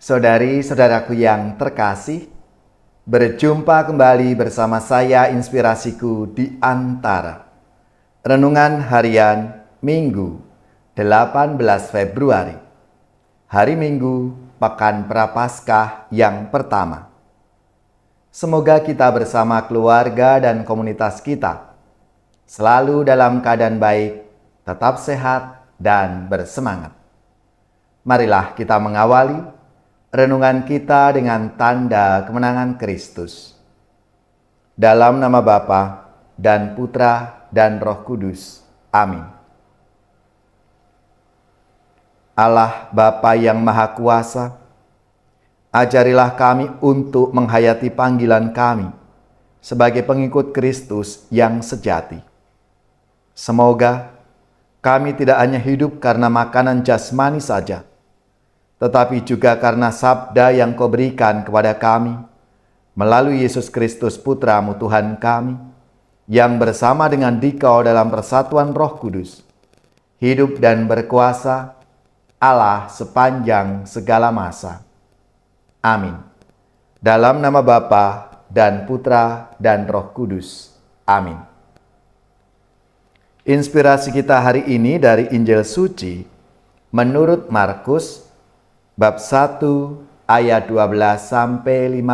Saudari-saudaraku yang terkasih, berjumpa kembali bersama saya Inspirasiku di Antara. Renungan Harian Minggu 18 Februari. Hari Minggu, Pekan Prapaskah yang pertama. Semoga kita bersama keluarga dan komunitas kita selalu dalam keadaan baik, tetap sehat, dan bersemangat. Marilah kita mengawali renungan kita dengan tanda kemenangan Kristus. Dalam nama Bapa dan Putra dan Roh Kudus. Amin. Allah Bapa yang Maha Kuasa, ajarilah kami untuk menghayati panggilan kami sebagai pengikut Kristus yang sejati. Semoga kami tidak hanya hidup karena makanan jasmani saja, tetapi juga karena sabda yang Kau berikan kepada kami melalui Yesus Kristus Putra-Mu Tuhan kami, yang bersama dengan Dikau dalam persatuan Roh Kudus, hidup dan berkuasa Allah sepanjang segala masa. Amin. Dalam nama Bapa dan Putra dan Roh Kudus. Amin. Inspirasi kita hari ini dari Injil Suci menurut Markus bab 1 ayat 12-15.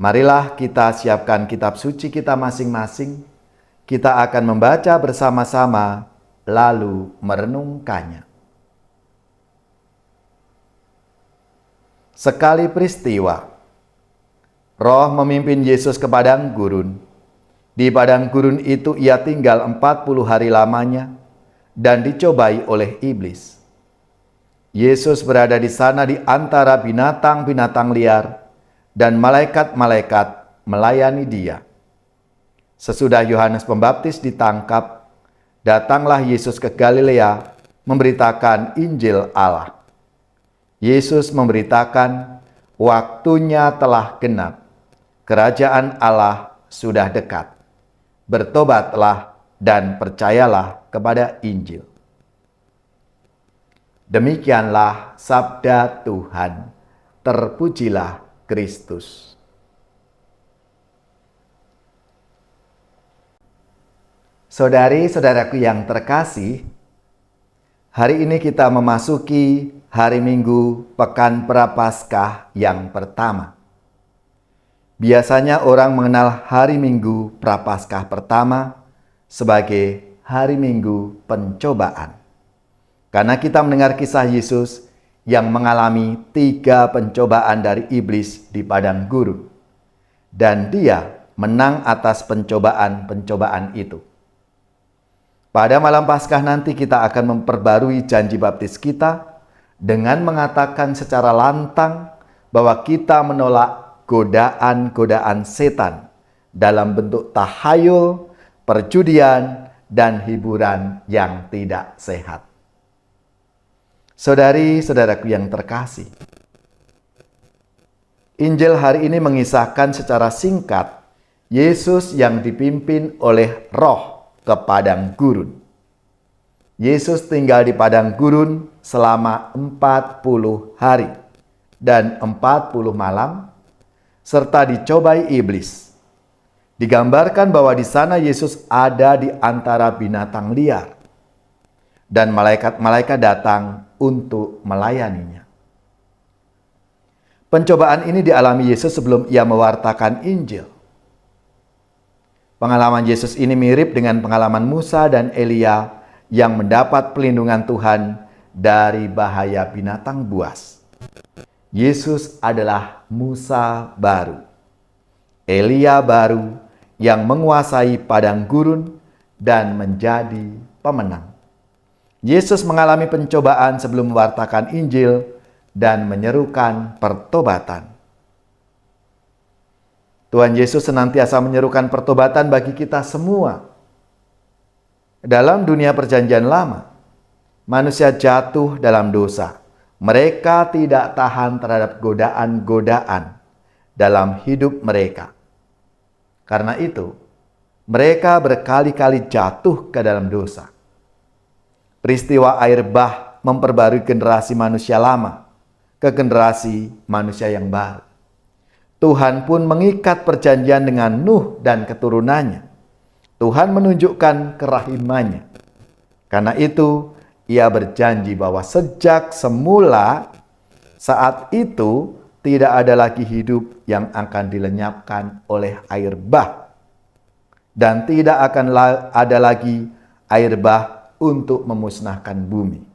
Marilah kita siapkan kitab suci kita masing-masing. Kita akan membaca bersama-sama lalu merenungkannya. Sekali peristiwa, Roh memimpin Yesus ke padang gurun. Di padang gurun itu ia tinggal 40 hari lamanya dan dicobai oleh iblis. Yesus berada di sana di antara binatang-binatang liar, dan malaikat-malaikat melayani Dia. Sesudah Yohanes Pembaptis ditangkap, datanglah Yesus ke Galilea memberitakan Injil Allah. Yesus memberitakan, waktunya telah genap, kerajaan Allah sudah dekat. Bertobatlah dan percayalah kepada Injil. Demikianlah sabda Tuhan. Terpujilah Kristus. Saudari-saudaraku yang terkasih, hari ini kita memasuki hari Minggu Pekan Prapaskah yang pertama. Biasanya orang mengenal hari Minggu Prapaskah pertama sebagai hari Minggu pencobaan. Karena kita mendengar kisah Yesus yang mengalami 3 pencobaan dari iblis di padang gurun. Dan Dia menang atas pencobaan-pencobaan itu. Pada malam Paskah nanti kita akan memperbarui janji baptis kita dengan mengatakan secara lantang bahwa kita menolak godaan-godaan setan dalam bentuk tahayul, perjudian, dan hiburan yang tidak sehat. Saudari-saudaraku yang terkasih, Injil hari ini mengisahkan secara singkat Yesus yang dipimpin oleh Roh ke padang gurun. Yesus tinggal di padang gurun selama 40 hari dan 40 malam, serta dicobai iblis. Digambarkan bahwa di sana Yesus ada di antara binatang liar, dan malaikat-malaikat datang untuk melayaninya. Pencobaan ini dialami Yesus sebelum Ia mewartakan Injil. Pengalaman Yesus ini mirip dengan pengalaman Musa dan Elia yang mendapat pelindungan Tuhan dari bahaya binatang buas. Yesus adalah Musa baru, Elia baru yang menguasai padang gurun dan menjadi pemenang. Yesus mengalami pencobaan sebelum mewartakan Injil dan menyerukan pertobatan. Tuhan Yesus senantiasa menyerukan pertobatan bagi kita semua. Dalam dunia Perjanjian Lama, manusia jatuh dalam dosa. Mereka tidak tahan terhadap godaan-godaan dalam hidup mereka. Karena itu, mereka berkali-kali jatuh ke dalam dosa. Peristiwa air bah memperbarui generasi manusia lama ke generasi manusia yang baru. Tuhan pun mengikat perjanjian dengan Nuh dan keturunannya. Tuhan menunjukkan kerahimannya. Karena itu, Ia berjanji bahwa sejak semula saat itu tidak ada lagi hidup yang akan dilenyapkan oleh air bah. Dan tidak akan ada lagi air bah untuk memusnahkan bumi.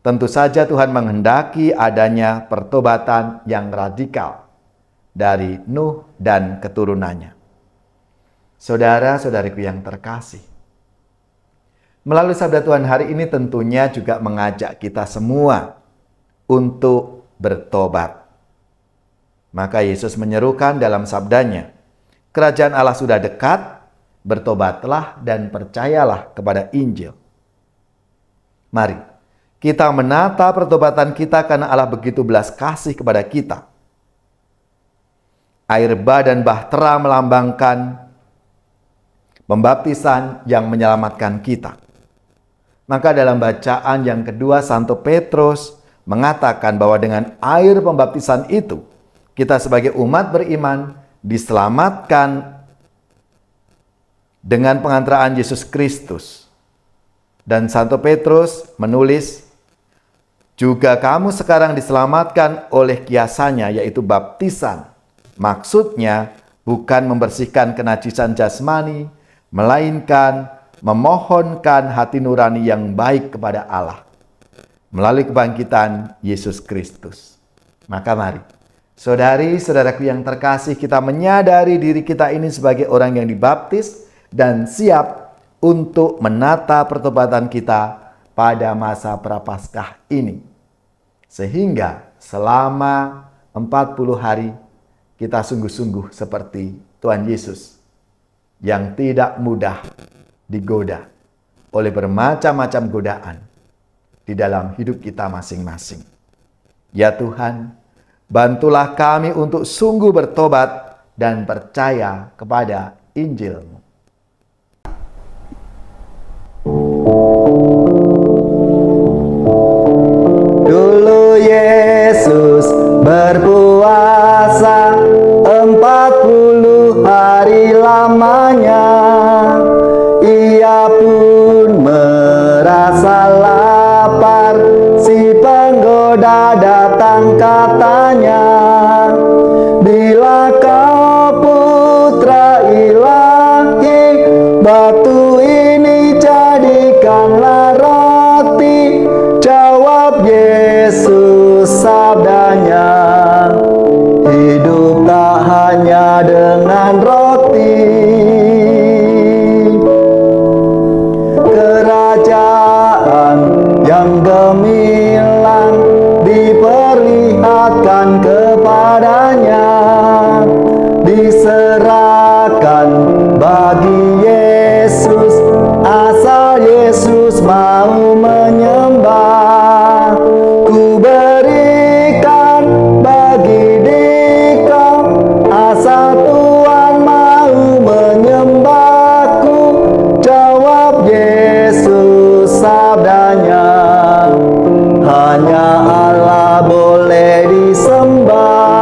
Tentu saja Tuhan menghendaki adanya pertobatan yang radikal dari Nuh dan keturunannya. Saudara-saudariku yang terkasih, melalui sabda Tuhan hari ini tentunya juga mengajak kita semua untuk bertobat. Maka Yesus menyerukan dalam sabdanya, kerajaan Allah sudah dekat, bertobatlah dan percayalah kepada Injil. Mari, kita menata pertobatan kita karena Allah begitu belas kasih kepada kita. Air bah dan bahtera melambangkan pembaptisan yang menyelamatkan kita. Maka dalam bacaan yang kedua, Santo Petrus mengatakan bahwa dengan air pembaptisan itu, kita sebagai umat beriman diselamatkan dengan pengantaraan Yesus Kristus. Dan Santo Petrus menulis, juga kamu sekarang diselamatkan oleh kiasannya, yaitu baptisan. Maksudnya bukan membersihkan kenajisan jasmani, melainkan memohonkan hati nurani yang baik kepada Allah melalui kebangkitan Yesus Kristus. Maka mari, saudari-saudaraku yang terkasih, kita menyadari diri kita ini sebagai orang yang dibaptis dan siap untuk menata pertobatan kita pada masa Prapaskah ini. Sehingga selama 40 hari kita sungguh-sungguh seperti Tuhan Yesus yang tidak mudah digoda oleh bermacam-macam godaan di dalam hidup kita masing-masing. Ya Tuhan, bantulah kami untuk sungguh bertobat dan percaya kepada Injil-Mu. Dulu Yesus berpuasa 40 hari lamanya. Ia pun merasa lapar, si penggoda datang katanya, bila kau putra ilahi, batu ini jadikanlah roti. Jawab Yesus sabdanya, hidup tak hanya dengan roti. Kerajaan yang gemilang diperlihatkan kepadanya, diserahkan bagi Yesus, asal Yesus mau menyembah. Ku berikan bagi dikau, asal Tuhan mau menyembahku. Jawab Yesus sabdanya, hanya Allah boleh disembah.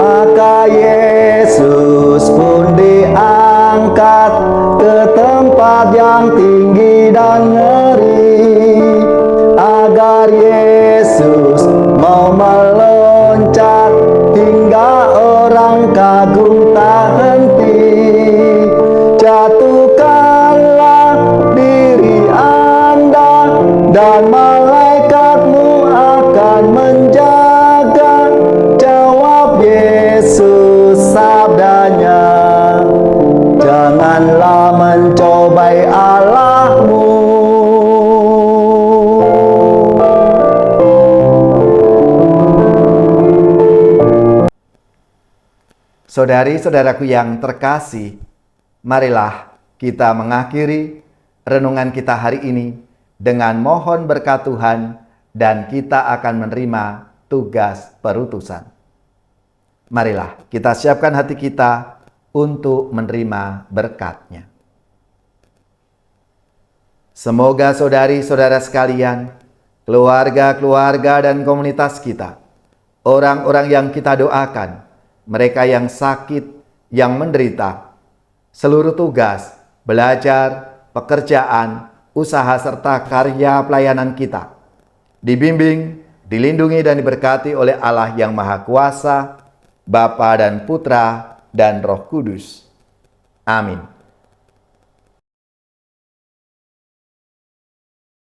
Maka Yesus pun diangkat ke tempat yang tinggi dan ngeri, agar Yesus mau meloncat hingga orang kagum tak henti. Jatuhkanlah diri Anda dan malaikatmu akan menjaga. Jawab Yesus sabdanya, janganlah mencobai Allahmu. Saudari-saudaraku yang terkasih, marilah kita mengakhiri renungan kita hari ini dengan mohon berkat Tuhan dan kita akan menerima tugas perutusan. Marilah kita siapkan hati kita untuk menerima berkat-Nya. Semoga saudari-saudara sekalian, keluarga-keluarga dan komunitas kita, orang-orang yang kita doakan, mereka yang sakit, yang menderita, seluruh tugas, belajar, pekerjaan, usaha serta karya pelayanan kita, dibimbing, dilindungi dan diberkati oleh Allah yang Maha Kuasa, Bapa dan Putra dan Roh Kudus. Amin.